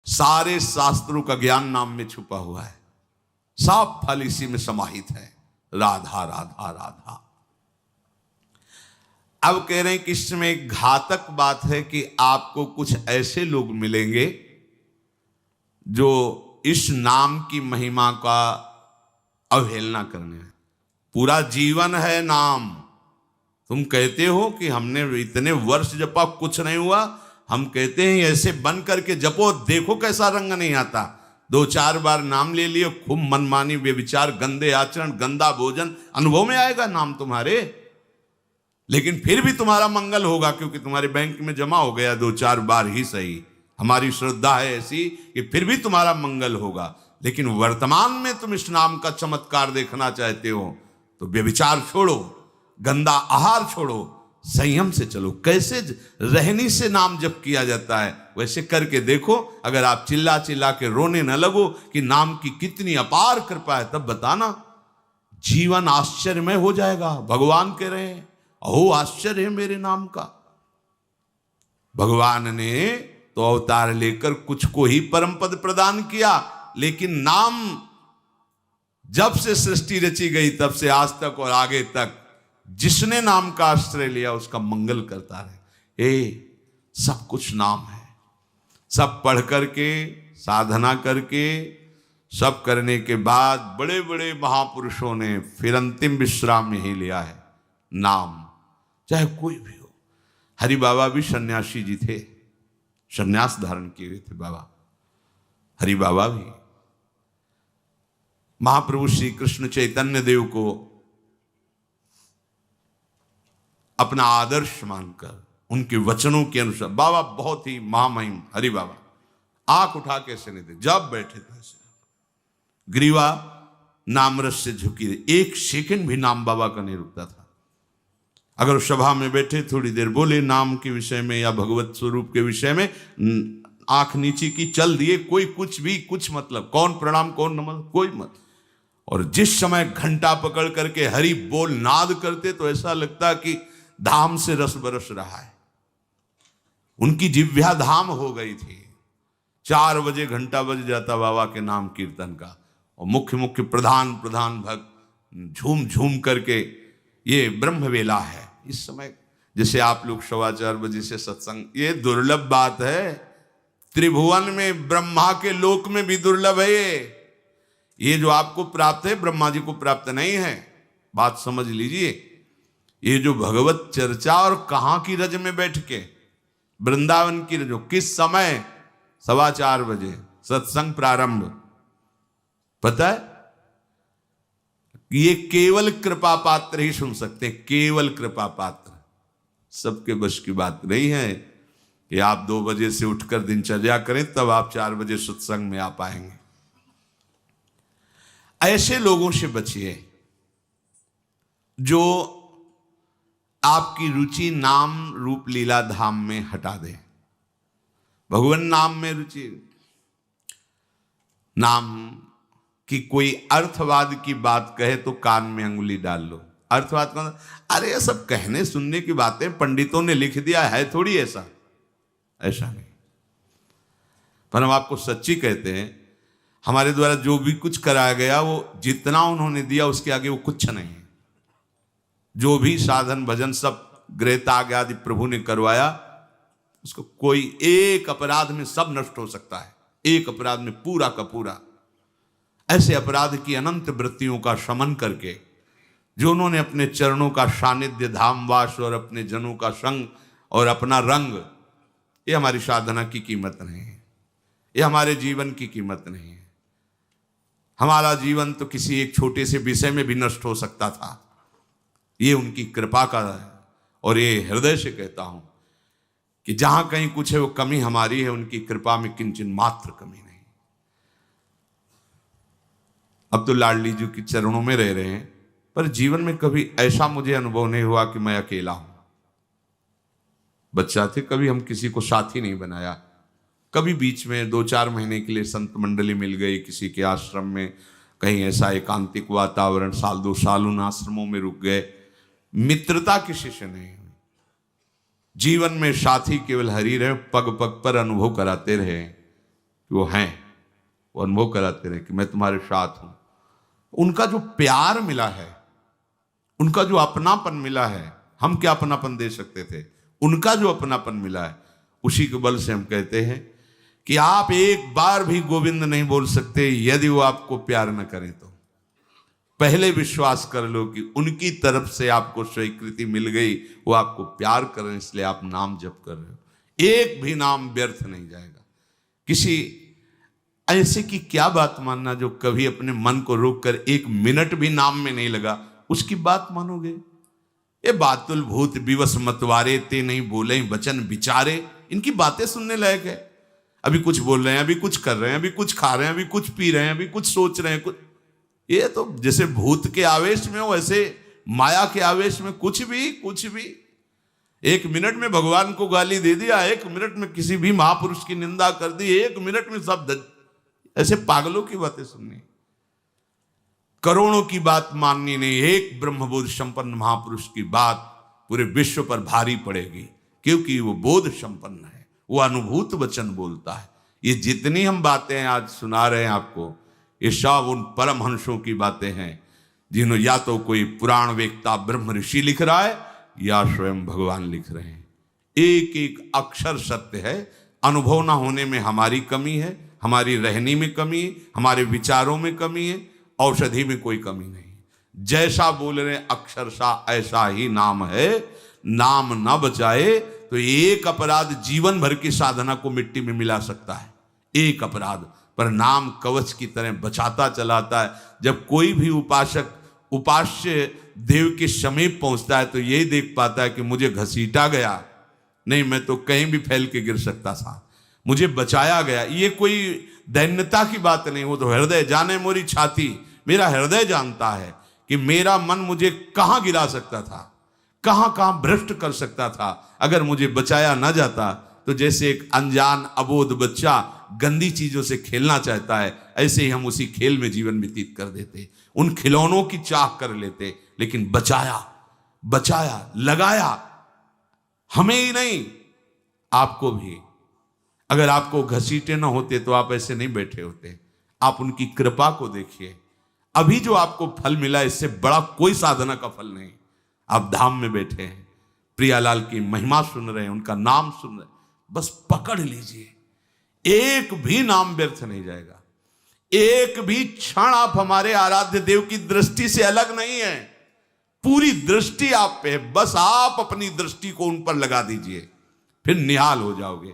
सारे शास्त्रों का ज्ञान नाम में छुपा हुआ है, सब फल इसी में समाहित है। राधा राधा राधा। अब कह रहे हैं कि इसमें एक घातक बात है कि आपको कुछ ऐसे लोग मिलेंगे जो इस नाम की महिमा का अवहेलना करने हैं। पूरा जीवन है नाम। तुम कहते हो कि हमने इतने वर्ष जपा, कुछ नहीं हुआ। हम कहते हैं ऐसे बन करके जपो, देखो कैसा रंग नहीं आता। 2-4 बार नाम ले लिए, खूब मनमानी व्यभिचार, गंदे आचरण, गंदा भोजन अनुभव में आएगा नाम तुम्हारे, लेकिन फिर भी तुम्हारा मंगल होगा, क्योंकि तुम्हारे बैंक में जमा हो गया 2-4 बार ही सही। हमारी श्रद्धा है ऐसी कि फिर भी तुम्हारा मंगल होगा। लेकिन वर्तमान में तुम इस नाम का चमत्कार देखना चाहते हो तो व्यभिचार छोड़ो, गंदा आहार छोड़ो, संयम से चलो। कैसे रहनी से नाम जप किया जाता है वैसे करके देखो। अगर आप चिल्ला चिल्ला के रोने न लगो कि नाम की कितनी अपार कृपा है, तब बताना, जीवन आश्चर्यमय हो जाएगा। भगवान कह रहे हैं अहो आश्चर्य है मेरे नाम का। भगवान ने तो अवतार लेकर कुछ को ही परम पद प्रदान किया, लेकिन नाम जब से सृष्टि रची गई तब से आज तक और आगे तक जिसने नाम का आश्रय लिया उसका मंगल करता रहे। सब कुछ नाम है। सब पढ़ करके, साधना करके, सब करने के बाद बड़े बड़े महापुरुषों ने फिर अंतिम विश्राम यही लिया है, नाम। चाहे कोई भी हो। हरि बाबा भी सन्यासी जी थे, सन्यास धारण किए हुए थे बाबा। हरि बाबा भी महाप्रभु श्री कृष्ण चैतन्य देव को अपना आदर्श मानकर उनके वचनों के अनुसार, बाबा बहुत ही महामहिम हरि बाबा आंख उठा के ऐसे नहीं थे, जब बैठे थे ऐसे ग्रीवा नामरस से झुकी रही। 1 सेकंड भी नाम बाबा का नहीं रुकता था। अगर सभा में बैठे थोड़ी देर बोले नाम के विषय में या भगवत स्वरूप के विषय में, आंख नीचे की, चल दिए, कोई कुछ भी कुछ मतलब, कौन प्रणाम कौन नमन, कोई मत। और जिस समय घंटा पकड़ करके हरि बोल नाद करते तो ऐसा लगता कि धाम से रस बरस रहा है। उनकी जिह्वा धाम हो गई थी। 4 बजे घंटा बज जाता बाबा के नाम कीर्तन का, और मुख्य मुख्य प्रधान भक्त झूम झूम करके, ये ब्रह्म वेला है इस समय। जैसे आप लोग 4:15 बजे से सत्संग, ये दुर्लभ बात है। त्रिभुवन में, ब्रह्मा के लोक में भी दुर्लभ है ये जो आपको प्राप्त है, ब्रह्मा जी को प्राप्त नहीं है। बात समझ लीजिए। ये जो भगवत चर्चा, और कहाँ की रज में बैठ के, वृंदावन की रज, किस समय, 4:15 बजे सत्संग प्रारंभ। पता है, ये केवल कृपा पात्र ही सुन सकते हैं, केवल कृपा पात्र। सबके बस की बात नहीं है कि आप 2 बजे से उठकर दिनचर्या करें तब आप 4 बजे सत्संग में आ पाएंगे। ऐसे लोगों से बचिए जो आपकी रुचि नाम रूप लीला धाम में हटा दे। भगवान नाम में रुचि, नाम की कोई अर्थवाद की बात कहे तो कान में अंगुली डाल लो। अर्थवाद का, अरे ये सब कहने सुनने की बातें पंडितों ने लिख दिया है, थोड़ी ऐसा नहीं। पर हम आपको सच्ची कहते हैं, हमारे द्वारा जो भी कुछ कराया गया वो जितना उन्होंने दिया उसके आगे वो कुछ नहीं है। जो भी साधन भजन सब गृह त्याग आदि प्रभु ने करवाया, उसको कोई एक अपराध में सब नष्ट हो सकता है, एक अपराध में पूरा का पूरा। ऐसे अपराध की अनंत वृत्तियों का शमन करके जो उन्होंने अपने चरणों का सानिध्य, धामवास और अपने जनों का संग और अपना रंग, ये हमारी साधना की कीमत नहीं है, ये हमारे जीवन की कीमत नहीं है। हमारा जीवन तो किसी एक छोटे से विषय में भी नष्ट हो सकता था। ये उनकी कृपा का है। और ये हृदय से कहता हूं कि जहां कहीं कुछ है वो कमी हमारी है, उनकी कृपा में किंचन मात्र कमी नहीं। अब तो लाडली जी के चरणों में रह रहे हैं, पर जीवन में कभी ऐसा मुझे अनुभव नहीं हुआ कि मैं अकेला हूं। बच्चा थे, कभी हम किसी को साथी नहीं बनाया। कभी बीच में 2-4 महीने के लिए संत मंडली मिल गई किसी के आश्रम में, कहीं ऐसा एकांतिक वातावरण, 1-2 साल उन आश्रमों में रुक गए। मित्रता किसी से नहीं हुई। जीवन में साथी केवल हरि रहे, पग पग पर अनुभव कराते रहे कि वो हैं, वो अनुभव कराते रहे कि मैं तुम्हारे साथ हूं। उनका जो प्यार मिला है, उनका जो अपनापन मिला है, हम क्या अपनापन दे सकते थे, उनका जो अपनापन मिला है, उसी के बल से हम कहते हैं कि आप एक बार भी गोविंद नहीं बोल सकते यदि वो आपको प्यार न करें तो। पहले विश्वास कर लो कि उनकी तरफ से आपको स्वीकृति मिल गई, वो आपको प्यार कर रहे हैं, इसलिए आप नाम जप कर रहे हो। एक भी नाम व्यर्थ नहीं जाएगा। किसी ऐसे की क्या बात मानना जो कभी अपने मन को रोककर एक मिनट भी नाम में नहीं लगा, उसकी बात मानोगे? ये बातुल भूत विवश मतवारे ते नहीं बोले वचन विचारे, इनकी बातें सुनने लायक है। अभी कुछ बोल रहे हैं, अभी कुछ कर रहे हैं, अभी कुछ खा रहे हैं, अभी कुछ पी रहे हैं, अभी कुछ सोच रहे हैं, कुछ। ये तो जैसे भूत के आवेश में हो, वैसे माया के आवेश में कुछ भी। एक मिनट में भगवान को गाली दे दिया, एक मिनट में किसी भी महापुरुष की निंदा कर दी, एक मिनट में सब ऐसे पागलों की बातें सुननी, करोड़ों की बात माननी नहीं, एक ब्रह्मबोध संपन्न महापुरुष की बात पूरे विश्व पर भारी पड़ेगी, क्योंकि वो बोध संपन्न है, वो अनुभूत वचन बोलता है। ये जितनी हम बातें आज सुना रहे हैं आपको, ये सब उन परमहंसों की बातें हैं जिन्होंने या तो कोई पुराण वेत्ता ब्रह्म ऋषि लिख रहा है या स्वयं भगवान लिख रहे हैं। एक एक अक्षर सत्य है। अनुभव ना होने में हमारी कमी है, हमारी रहनी में कमी है, हमारे विचारों में कमी है, औषधि में कोई कमी नहीं। जैसा बोल रहे अक्षरशा ऐसा ही नाम है। नाम ना बचाए तो एक अपराध जीवन भर की साधना को मिट्टी में मिला सकता है, एक अपराध, पर नाम कवच की तरह बचाता चलाता है। जब कोई भी उपासक उपास्य देव के समीप पहुंचता है तो यही देख पाता है कि मुझे घसीटा गया नहीं, मैं तो कहीं भी फैल के गिर सकता था, मुझे बचाया गया। ये कोई दैन्यता की बात नहीं, वो तो हृदय जाने मोरी छाती, मेरा हृदय जानता है कि मेरा मन मुझे कहां गिरा सकता था, कहां कहां भ्रष्ट कर सकता था। अगर मुझे बचाया ना जाता तो जैसे एक अनजान अबोध बच्चा गंदी चीजों से खेलना चाहता है, ऐसे ही हम उसी खेल में जीवन व्यतीत कर देते, उन खिलौनों की चाह कर लेते। लेकिन बचाया लगाया, हमें ही नहीं आपको भी। अगर आपको घसीटे ना होते तो आप ऐसे नहीं बैठे होते। आप उनकी कृपा को देखिए। अभी जो आपको फल मिला, इससे बड़ा कोई साधना का फल नहीं। आप धाम में बैठे हैं, प्रियालाल की महिमा सुन रहे हैं, उनका नाम सुन रहे हैं, बस पकड़ लीजिए, एक भी नाम व्यर्थ नहीं जाएगा। एक भी क्षण आप हमारे आराध्य देव की दृष्टि से अलग नहीं है। पूरी दृष्टि आप पे है, बस आप अपनी दृष्टि को उन पर लगा दीजिए, फिर निहाल हो जाओगे।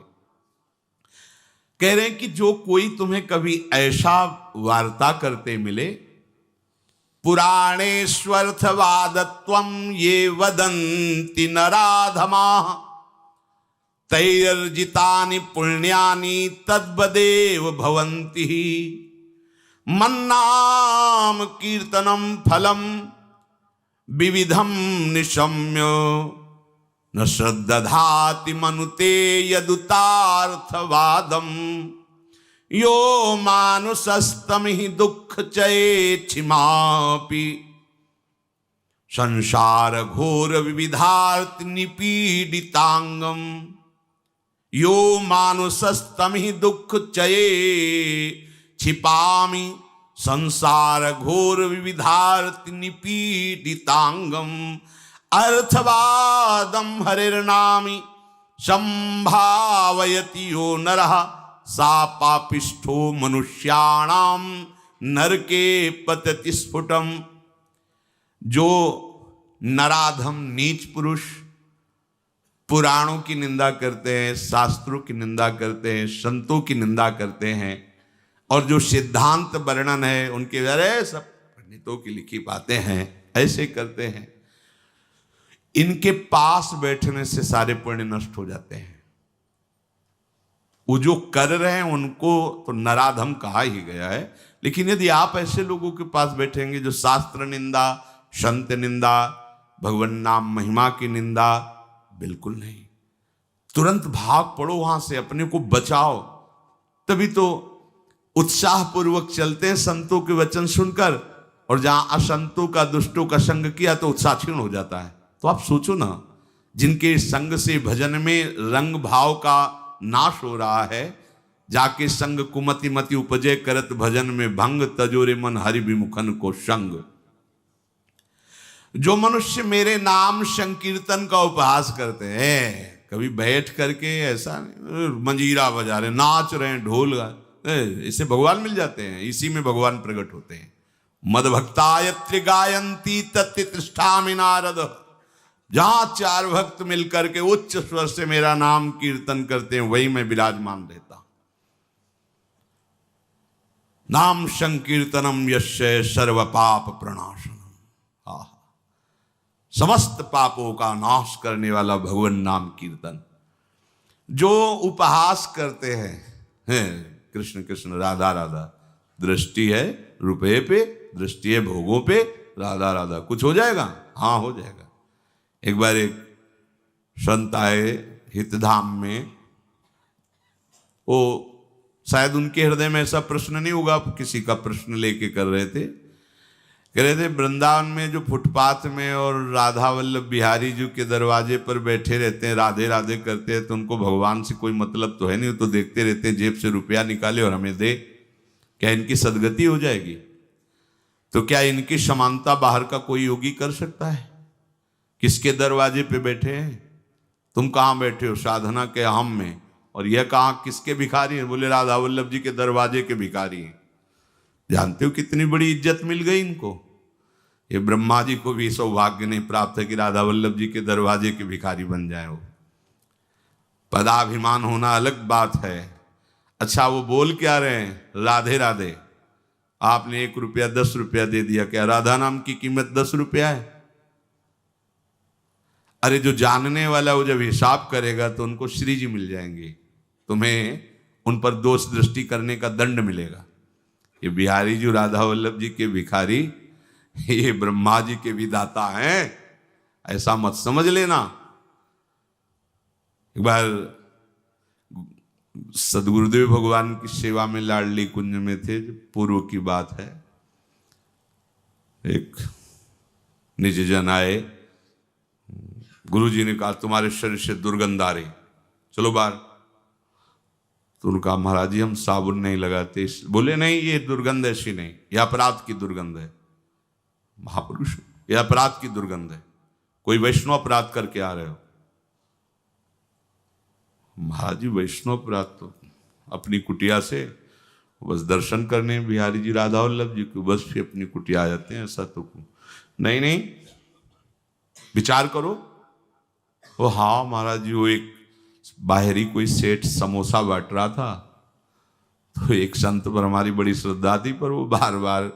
कह रहे हैं कि जो कोई तुम्हें कभी ऐसा वार्ता करते मिले, पुराणेष्वर्थवादत्वं ये वदन्ति नराधमाः तैर्जितानि पुण्यानि तद्वदेव भवन्ति। मन्नाम कीर्तनम फलम विविधम निशम्य न श्रद्धाति मनुते यदुतार्थवादम। यो मानुषस्तमिहि दुःख चेच्छिमापि संसार घोर विविधार्थ निपीडितांगम। यो मानुषस्तमिहि दुःख चये छिपामि संसार घोर विविधार्थ निपीडितांगम। अर्थवादम हरिर्नामि संभावयति यो नरः सा पापिष्ठो मनुष्याणाम नरके पतति स्फुटम। जो नराधम नीच पुरुष पुराणों की निंदा करते हैं, शास्त्रों की निंदा करते हैं, संतों की निंदा करते हैं, और जो सिद्धांत वर्णन है उनके अरे सब पंडितों की लिखी बातें हैं, ऐसे करते हैं, इनके पास बैठने से सारे पुण्य नष्ट हो जाते हैं। वो जो कर रहे हैं उनको तो नराधम कहा ही गया है। लेकिन यदि आप ऐसे लोगों के पास बैठेंगे जो शास्त्र निंदा, संत निंदा, भगवान नाम महिमा की निंदा, बिल्कुल नहीं। तुरंत भाग पड़ो वहां से, अपने को बचाओ। तभी तो उत्साह पूर्वक चलते हैं संतों के वचन सुनकर, और जहां असंतों का, दुष्टों का संग किया तो उत्साह क्षीण हो जाता है। तो आप सोचो ना, जिनके संग से भजन में रंग भाव का नाश हो रहा है, जाके संग कुमति मति उपजे करत भजन में भंग तजोरे मन हरि विमुखन को संग। जो मनुष्य मेरे नाम संकीर्तन का उपहास करते हैं, कभी बैठ करके ऐसा मंजीरा बजा रहे, नाच रहे हैं, ढोल इससे भगवान मिल जाते हैं, इसी में भगवान प्रकट होते हैं। मद भक्तायत्र गायंती तत्तिष्ठामि नारद। जहां चार भक्त मिलकर के उच्च स्वर से मेरा नाम कीर्तन करते हैं, वही मैं विराजमान रहता। नाम संकीर्तनम यस्य सर्व पाप प्रणाशनम। समस्त पापों का नाश करने वाला भगवान नाम कीर्तन। जो उपहास करते हैं कृष्ण कृष्ण राधा राधा, दृष्टि है रुपये पे, दृष्टि है भोगों पे, राधा राधा, कुछ हो जाएगा? हाँ हो जाएगा। एक बार एक संत आए हितधाम में, वो शायद उनके हृदय में ऐसा प्रश्न नहीं होगा, किसी का प्रश्न लेके कर रहे थे। कह रहे थे वृंदावन में जो फुटपाथ में और राधा वल्लभ बिहारी जी के दरवाजे पर बैठे रहते हैं, राधे राधे करते हैं, तो उनको भगवान से कोई मतलब तो है नहीं, तो देखते रहते हैं जेब से रुपया निकाले और हमें दे, क्या इनकी सदगति हो जाएगी? तो क्या इनकी समानता बाहर का कोई योगी कर सकता है? किसके दरवाजे पे बैठे हैं? तुम कहाँ बैठे हो? साधना के हम में। और यह कहाँ किसके भिखारी हैं? बोले राधा वल्लभ जी के दरवाजे के भिखारी हैं। जानते हो कितनी बड़ी इज्जत मिल गई इनको? ये ब्रह्मा जी को भी सौभाग्य नहीं प्राप्त है कि राधा वल्लभ जी के दरवाजे के भिखारी बन जाए। वो पदाभिमान होना अलग बात है। अच्छा वो बोल क्या रहे हैं? राधे राधे। आपने 1 रुपया 10 रुपया दे दिया, क्या राधा नाम की कीमत 10 रुपया है? अरे जो जानने वाला वो जब हिसाब करेगा तो उनको श्री जी मिल जाएंगे, तुम्हें उन पर दोष दृष्टि करने का दंड मिलेगा। ये बिहारी जी राधा वल्लभ जी के भिखारी, ये ब्रह्मा जी के भी दाता हैं, ऐसा मत समझ लेना। एक बार सदगुरुदेव भगवान की सेवा में लाडली कुंज में थे, पूर्व की बात है। एक निज जन आए, गुरुजी ने कहा तुम्हारे शरीर से दुर्गंध आ रही, चलो बाहर। तो उनका महाराज जी हम साबुन नहीं लगाते। बोले नहीं ये दुर्गंध ऐसी नहीं, यह अपराध की दुर्गंध है। महापुरुष, यह अपराध की दुर्गंध है, कोई वैष्णव अपराध करके आ रहे हो। महाराज जी वैष्णव अपराध तो अपनी कुटिया से बस दर्शन करने बिहारी जी राधा वल्लभ जी को बस फिर अपनी कुटिया आ जाते हैं, ऐसा तो नहीं। नहीं विचार करो। वो हाँ महाराज जी, वो एक बाहरी कोई सेठ समोसा बांट रहा था, तो एक संत पर हमारी बड़ी श्रद्धा थी, पर वो बार बार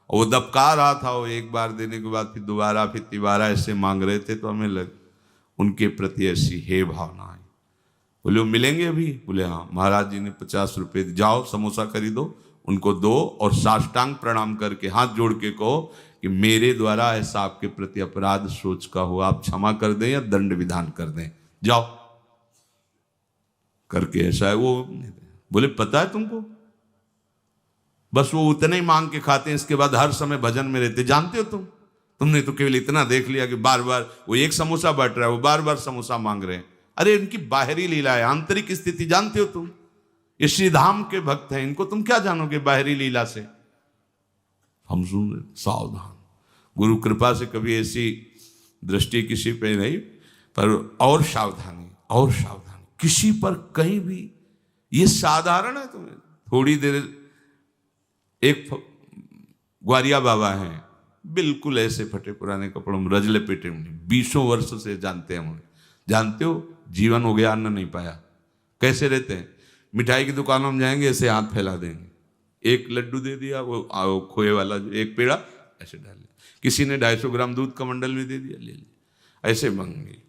वो दबका रहा था। वो एक बार देने के बाद फिर दोबारा फिर तिबारा ऐसे मांग रहे थे, तो हमें लग उनके प्रति ऐसी हे भावना आई। बोले वो मिलेंगे अभी? बोले हाँ। महाराज जी ने 50 रुपये, जाओ समोसा खरीदो, उनको दो और साष्टांग प्रणाम करके हाथ जोड़ के कहो कि मेरे द्वारा ऐसा आपके प्रति अपराध सोच का हो, आप क्षमा कर दें या दंड विधान कर दें, जाओ करके ऐसा है। वो बोले पता है तुमको, बस वो उतने ही मांग के खाते हैं, इसके बाद हर समय भजन में रहते। जानते हो तुमने तो केवल इतना देख लिया कि बार बार वो एक समोसा बांट रहा है, वो बार बार समोसा मांग रहे हैं। अरे इनकी बाहरी लीला है, आंतरिक स्थिति जानते हो तुम? ये श्रीधाम के भक्त हैं, इनको तुम क्या जानोगे बाहरी लीला से? हम सुन रहे, सावधान। गुरु कृपा से कभी ऐसी दृष्टि किसी पे नहीं, पर और सावधानी, और सावधानी किसी पर कहीं भी। ये साधारण है तुम्हें थोड़ी देर। एक ग्वारिया बाबा हैं, बिल्कुल ऐसे फटे पुराने कपड़ों में, रजले पेटे में, 20 वर्ष से जानते हैं उन्हें। जानते हो जीवन हो गया, अन्न नहीं पाया, कैसे रहते हैं? मिठाई की दुकानों में जाएंगे, ऐसे हाथ फैला देंगे, एक लड्डू दे दिया, वो खोए वाला एक पेड़ा ऐसे डाल लिया, किसी ने 250 ग्राम दूध का मंडल में दे दिया, ले लिया, ऐसे मांगे।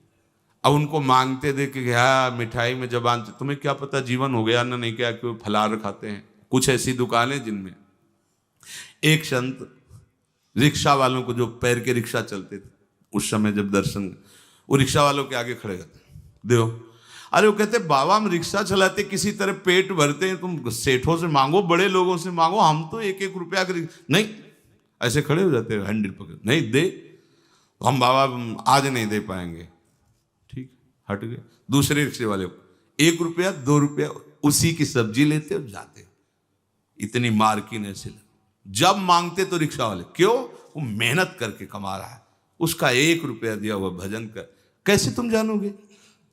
अब उनको मांगते देखे कि हाँ मिठाई में जबान, तुम्हें क्या पता जीवन हो गया, अन्न नहीं क्या, क्यों फलाहार खाते हैं। कुछ ऐसी दुकानें जिनमें एक संत रिक्शा वालों को, जो पैर के रिक्शा चलते थे उस समय, जब दर्शन, वो रिक्शा वालों के आगे खड़े रहते, देखो। अरे वो कहते बाबा हम रिक्शा चलाते किसी तरह पेट भरते हैं, तुम सेठों से मांगो, बड़े लोगों से मांगो, हम तो 1-1 रुपया नहीं। ऐसे खड़े हो जाते हैं, हैंडल पकड़, नहीं दे तो हम बाबा आज नहीं दे पाएंगे। ठीक, हट गए। दूसरे रिक्शे वाले को 1 रुपया 2 रुपया उसी की सब्जी लेते हो जाते हो। इतनी मार्किन ऐसे जब मांगते तो रिक्शा वाले, क्यों? वो मेहनत करके कमा रहा है, उसका 1 रुपया दिया हुआ भजन कर, कैसे तुम जानोगे?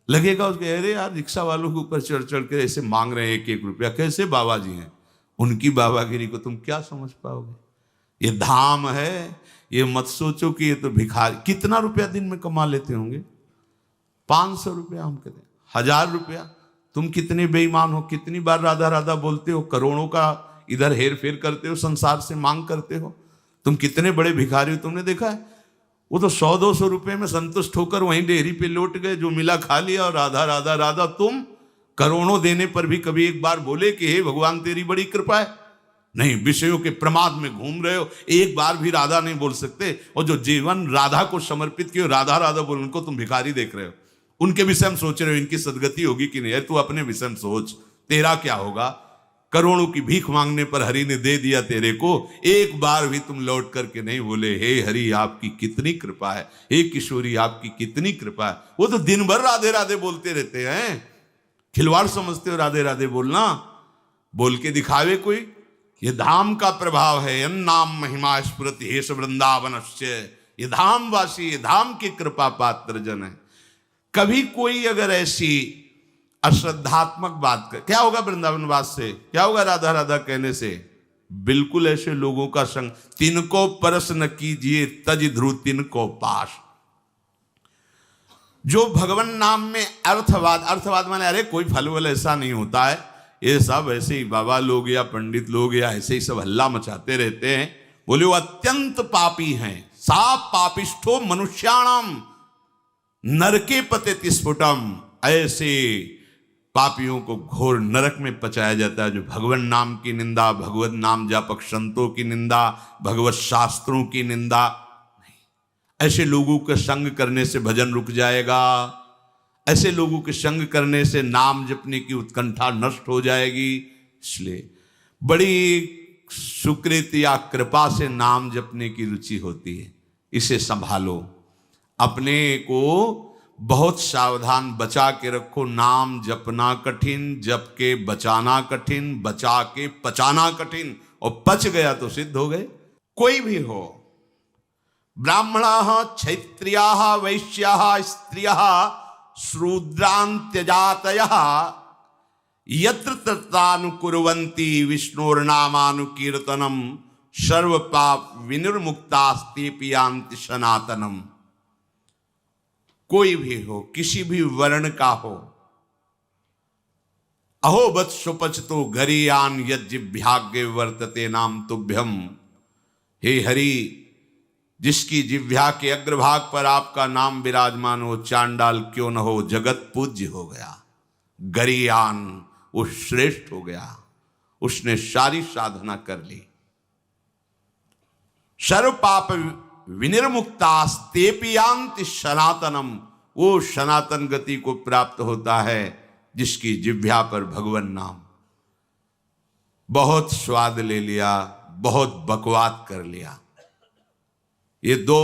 लगेगा उसके, अरे यार रिक्शा वालों के ऊपर चढ़ चढ़ के ऐसे मांग रहे हैं 1-1 रुपया, कैसे बाबा जी हैं? उनकी बाबागिरी को तुम क्या समझ पाओगे? ये धाम है, ये मत सोचो कि ये तो भिखारी। कितना रुपया दिन में कमा लेते होंगे? 500 रुपया, हम कहते हैं 1000 रुपया। तुम कितने बेईमान हो, कितनी बार राधा राधा बोलते हो, करोड़ों का इधर हेर फेर करते हो, संसार से मांग करते हो। तुम कितने बड़े भिखारी हो, तुमने देखा है? वो तो 100-200 रुपए में संतुष्ट होकर वहीं डेयरी पे लौट गए, जो मिला खा लिया और राधा राधा राधा। तुम करोड़ों देने पर भी कभी एक बार बोले कि हे भगवान तेरी बड़ी कृपा है? नहीं, विषयों के प्रमाद में घूम रहे हो, एक बार भी राधा नहीं बोल सकते। और जो जीवन राधा को समर्पित किए, राधा राधा बोल, उनको तुम भिखारी देख रहे हो। उनके विषय में सोच रहे हो इनकी सदगति होगी कि नहीं? है तू अपने विषय में सोच, तेरा क्या होगा? करोड़ों की भीख मांगने पर हरि ने दे दिया तेरे को, एक बार भी तुम लौट करके नहीं बोले हे हरि आपकी कितनी कृपा है, हे किशोरी आपकी कितनी कृपा है। वो तो दिन भर राधे राधे बोलते रहते हैं। खिलवाड़ समझते हो राधे राधे बोलना? बोल के दिखावे कोई? ये धाम का प्रभाव है। अन्नाम महिमा स्फुरति हेश वृंदावनस्य। ये धाम वासी, ये धाम की कृपा पात्र जन है। कभी कोई अगर ऐसी अश्रद्धात्मक बात कर, क्या होगा वृंदावन वास से? क्या होगा राधा राधा कहने से? बिल्कुल ऐसे लोगों का संग। तिनको परस न कीजिए तज ध्रुव तिनको पास। जो भगवान नाम में अर्थवाद, अर्थवाद माने अरे कोई फल वल ऐसा नहीं होता है, ये सब ऐसे ही बाबा लोग या पंडित लोग या ऐसे ही सब हल्ला मचाते रहते हैं। बोले वो अत्यंत पापी हैं। सा पापिष्ठो मनुष्याणाम नरके पतेति स्फुटम। ऐसे पापियों को घोर नरक में पचाया जाता है जो भगवान नाम की निंदा, भगवत नाम जापक संतों की निंदा, भगवत शास्त्रों की निंदा। ऐसे लोगों के संग करने से भजन रुक जाएगा। ऐसे लोगों के संग करने से नाम जपने की उत्कंठा नष्ट हो जाएगी। इसलिए बड़ी सुकृति या कृपा से नाम जपने की रुचि होती है, इसे संभालो। अपने को बहुत सावधान बचा के रखो। नाम जपना कठिन, जप के बचाना कठिन, बचा के पचाना कठिन। और पच गया तो सिद्ध हो गए। कोई भी हो, ब्राह्मणाः क्षत्रियाः वैश्याः स्त्रियः शूद्रान्त्यजातयः यत्र तत्रानुकुर्वन्ति विष्णोर्नामानुकीर्तनम् सर्वपाप विनिर्मुक्तास्तेऽपि यान्ति सनातनम्। कोई भी हो, किसी भी वर्ण का हो। अहो वत्सुपचतो गरीयान यज्जिभ्याग्ये वर्तते नाम तुभ्यम। हे हरि, जिसकी जिह्वा के अग्रभाग पर आपका नाम विराजमान हो, चांडाल क्यों न हो, जगत पूज्य हो गया। गरीयान, वो श्रेष्ठ हो गया, उसने सारी साधना कर ली। सर्व पाप विनिर्मुक्तास्तेऽपि यान्ति सनातनम। वो सनातन गति को प्राप्त होता है जिसकी जिह्वा पर भगवान नाम। बहुत स्वाद ले लिया, बहुत बकवाद कर लिया। ये 2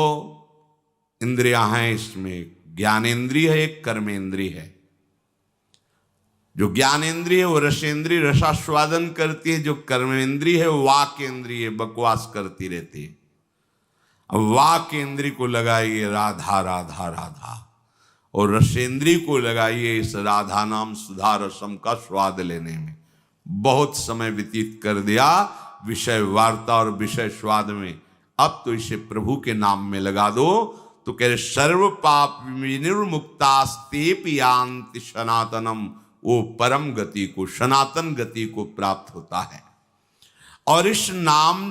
इंद्रियां हैं, इसमें ज्ञानेंद्रिय है, एक कर्मेंद्रिय है। जो ज्ञानेंद्रिय है वो रसेंद्रिय, रसास्वादन करती है। जो कर्मेंद्रिय है वो वाकेंद्रिय, बकवास करती रहती है। वाक इंद्रिय को लगाइए राधा राधा राधा, और रसेंद्रिय को लगाइए इस राधा नाम सुधा रसम का स्वाद लेने में। बहुत समय व्यतीत कर दिया विषय वार्ता और विषय स्वाद में, अब तो इसे प्रभु के नाम में लगा दो। तो कह रहे सर्व पाप विनिर्मुक्तास्तेऽपि यान्ति सनातनम। वो परम गति को, सनातन गति को प्राप्त होता है। और इस नाम